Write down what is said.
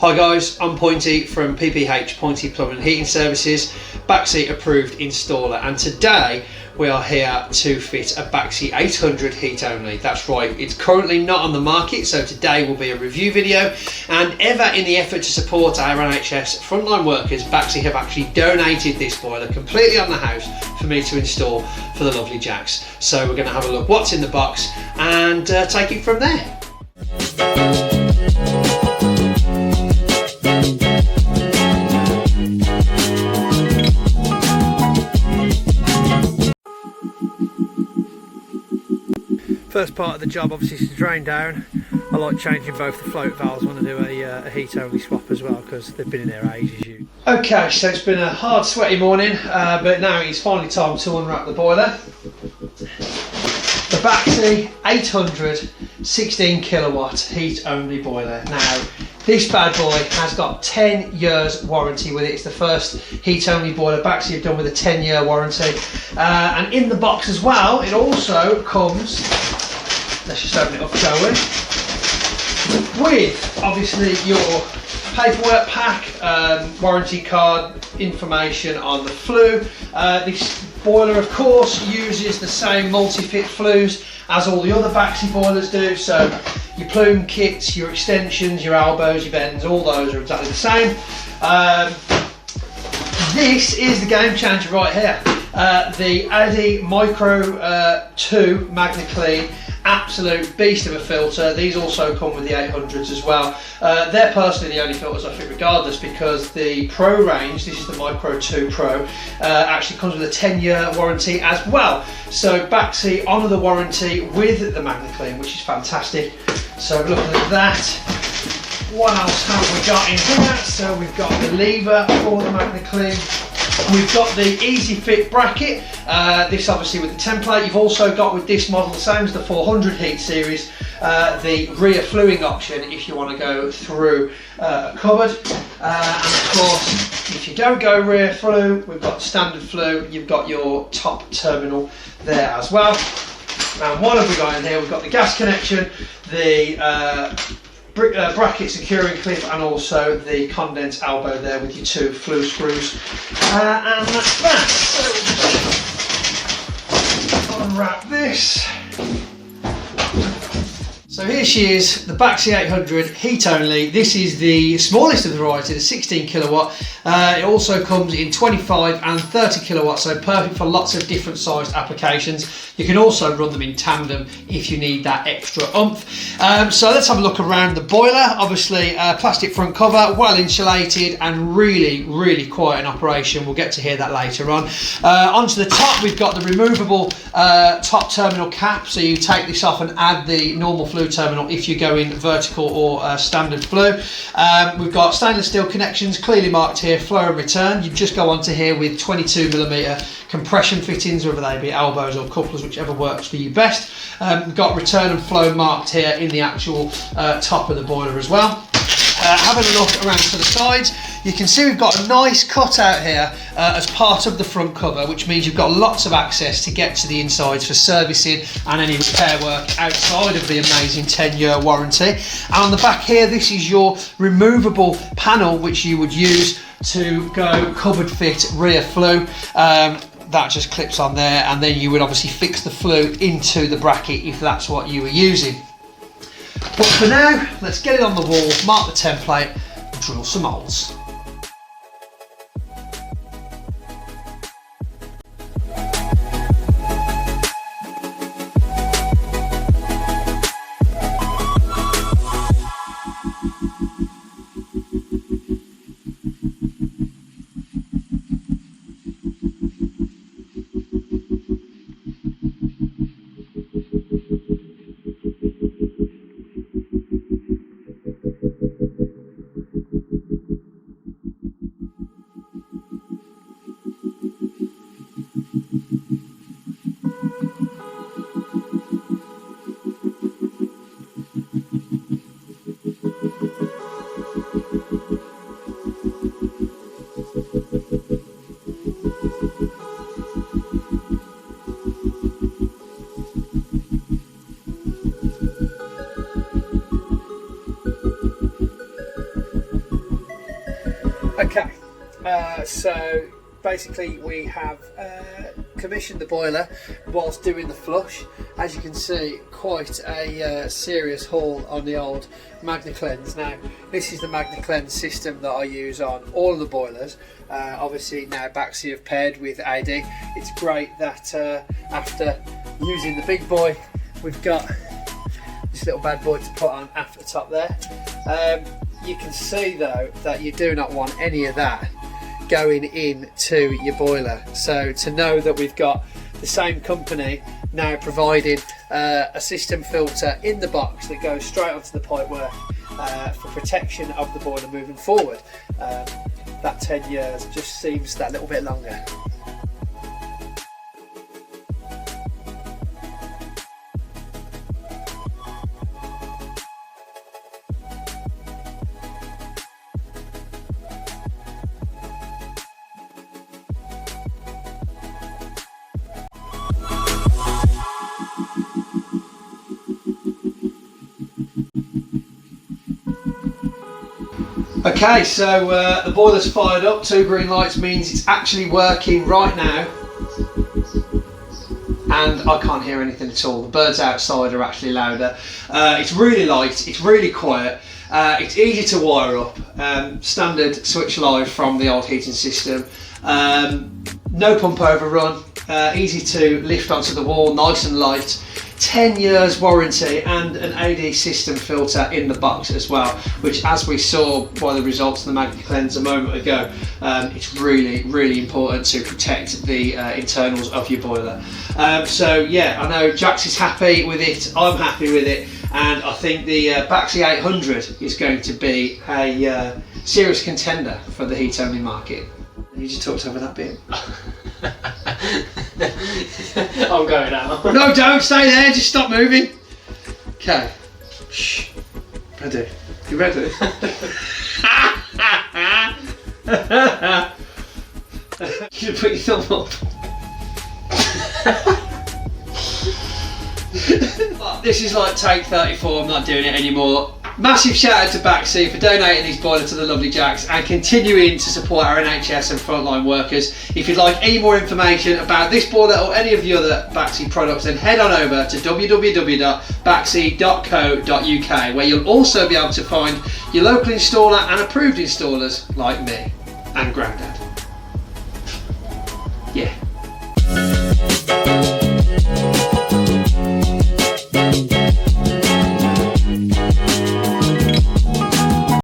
Hi guys, I'm Pointy from PPH Pointy Plumbing Heating Services, Baxi Approved Installer, and today we are here to fit a Baxi 800 heat only. That's right, it's currently not on the market, so today will be a review video. And ever in the effort to support our NHS frontline workers, Baxi have actually donated this boiler completely on the house for me to install for the lovely Jacks. So we're going to have a look what's in the box and take it from there. First part of the job obviously is to drain down. I like changing both the float valves when I do a heat only swap as well, because they've been in there ages. Okay, so it's been a hard sweaty morning, but now it's finally time to unwrap the boiler. The Baxi 800 16 kilowatt heat only boiler. Now this bad boy has got 10 years warranty with it. It's the first heat only boiler Baxi have done with a 10-year warranty, and in the box as well it also comes, let's just open it up, shall we, with obviously your paperwork pack, warranty card, information on the flue. This boiler of course uses the same multi-fit flues as all the other Baxi boilers do, so your plume kits, your extensions, your elbows, your bends, all those are exactly the same. This is the game changer right here. The Addy Micro 2 Magna Clean, absolute beast of a filter. These also come with the 800s as well. They're personally the only filters I fit regardless, because the Pro range, this is the Micro 2 Pro, actually comes with a 10-year warranty as well. So Baxi honour the warranty with the Magna Clean, which is fantastic. So looking at that, what else have we got in here? So we've got the lever for the Magna Clean. We've got the Easy Fit bracket, this obviously with the template. You've also got with this model, the same as the 400 heat series, the rear fluing option if you want to go through a cupboard. And of course, if you don't go rear flue, we've got standard flue, you've got your top terminal there as well. And what have we got in here? We've got the gas connection, the bracket securing clip, and also the condense elbow there with your two flue screws, and that's that. So unwrap this. So here she is, the Baxi 800 heat only. This is the smallest of the variety, the 16 kilowatt. It also comes in 25 and 30 kilowatts, so perfect for lots of different sized applications. You can also run them in tandem if you need that extra oomph. So let's have a look around the boiler. Obviously plastic front cover, well insulated, and really quite an operation. We'll get to hear that later on. Onto the top we've got the removable top terminal cap, so you take this off and add the normal flue terminal if you go in vertical or standard flue. We've got stainless steel connections clearly marked here, flow and return. You just go onto here with 22mm compression fittings, whether they be elbows or couplers, whichever works for you best. We've got return and flow marked here in the actual top of the boiler as well. Having a look around to the sides, you can see we've got a nice cutout here as part of the front cover, which means you've got lots of access to get to the insides for servicing and any repair work outside of the amazing 10-year warranty. And on the back here, this is your removable panel, which you would use to go cupboard fit rear flue. That just clips on there, and then you would obviously fix the flue into the bracket if that's what you were using. But for now, let's get it on the wall, mark the template, and drill some holes. Okay, so basically we have commissioned the boiler whilst doing the flush. As you can see, quite a serious haul on the old MagnaCleanse. Now this is the MagnaCleanse system that I use on all of the boilers. Obviously now Baxi have paired with AD. It's great that after using the big boy, we've got this little bad boy to put on after the top there. You can see though that you do not want any of that going into your boiler. So to know that we've got the same company now providing a system filter in the box that goes straight onto the pipework for protection of the boiler moving forward. That 10 years just seems that little bit longer. Okay, so the boiler's fired up. 2 green lights means it's actually working right now, and I can't hear anything at all. The birds outside are actually louder. It's really light, it's really quiet, it's easy to wire up. Standard switch live from the old heating system. No pump overrun, easy to lift onto the wall, nice and light. 10 years warranty and an AD system filter in the box as well, which, as we saw by the results of the MagnaCleanse a moment ago, it's really important to protect the internals of your boiler. So yeah, I know Jax is happy with it, I'm happy with it, and I think the Baxi 800 is going to be a serious contender for the heat only market. You just talked over that bit. I'm going out. No, don't stay there, just stop moving. Okay. Shh. Ready? You ready? You should put your thumb up. This is like take 34, I'm not doing it anymore. Massive shout out to Baxi for donating these boilers to the lovely Jacks and continuing to support our NHS and frontline workers. If you'd like any more information about this boiler or any of the other Baxi products, then head on over to www.baxi.co.uk, where you'll also be able to find your local installer and approved installers like me and Grandad.